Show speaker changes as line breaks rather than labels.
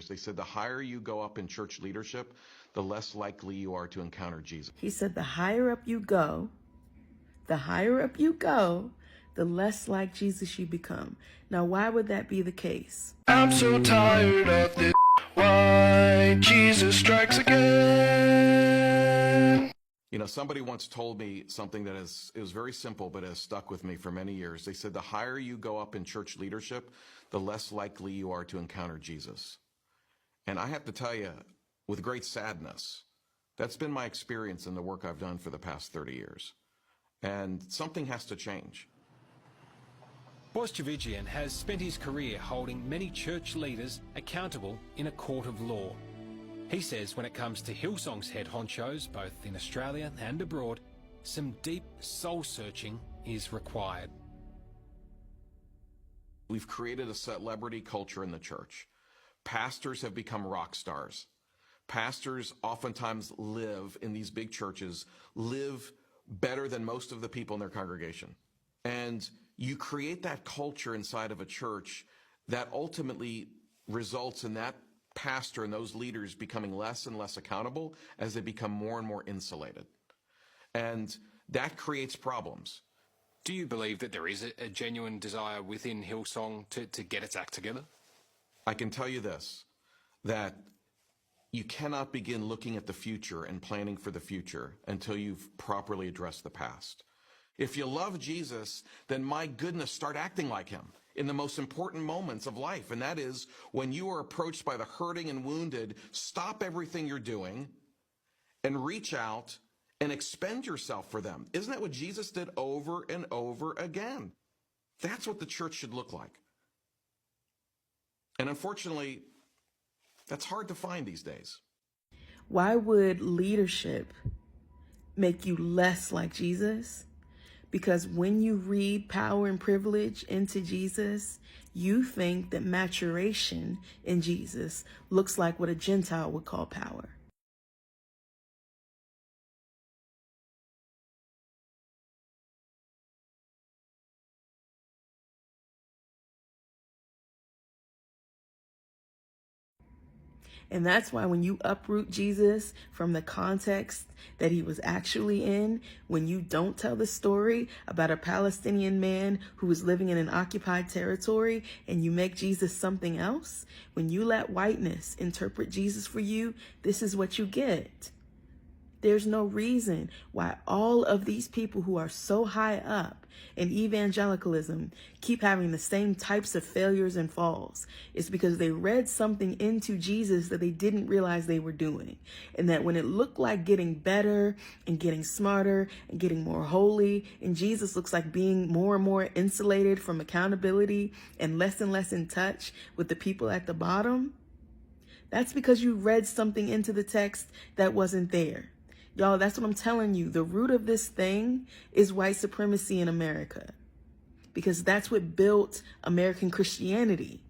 They said the higher you go up in church leadership, the less likely you are to encounter Jesus.
He said the higher up you go, the less like Jesus you become. Now, why would that be the case?
I'm so tired of this. Why Jesus strikes again?
You know, somebody once told me something it was very simple, but has stuck with me for many years. They said the higher you go up in church leadership, the less likely you are to encounter Jesus. And I have to tell you, with great sadness, that's been my experience in the work I've done for the past 30 years. And something has to change.
Boris Chivijian has spent his career holding many church leaders accountable in a court of law. He says when it comes to Hillsong's head honchos, both in Australia and abroad, some deep soul-searching is required.
We've created a celebrity culture in the church. Pastors have become rock stars. Pastors oftentimes live in these big churches, live better than most of the people in their congregation. And you create that culture inside of a church that ultimately results in that pastor and those leaders becoming less and less accountable as they become more and more insulated. And that creates problems.
Do you believe that there is a genuine desire within Hillsong to get its act together?
I can tell you this, that you cannot begin looking at the future and planning for the future until you've properly addressed the past. If you love Jesus, then my goodness, start acting like him in the most important moments of life. And that is when you are approached by the hurting and wounded, stop everything you're doing and reach out and expend yourself for them. Isn't that what Jesus did over and over again? That's what the church should look like. And unfortunately, that's hard to find these days.
Why would leadership make you less like Jesus? Because when you read power and privilege into Jesus, you think that maturation in Jesus looks like what a Gentile would call power. And that's why when you uproot Jesus from the context that he was actually in, when you don't tell the story about a Palestinian man who was living in an occupied territory and you make Jesus something else, when you let whiteness interpret Jesus for you, this is what you get. There's no reason why all of these people who are so high up in evangelicalism keep having the same types of failures and falls. It's because they read something into Jesus that they didn't realize they were doing. And that when it looked like getting better and getting smarter and getting more holy, and Jesus looks like being more and more insulated from accountability and less in touch with the people at the bottom, that's because you read something into the text that wasn't there. Y'all, that's what I'm telling you. The root of this thing is white supremacy in America, because that's what built American Christianity.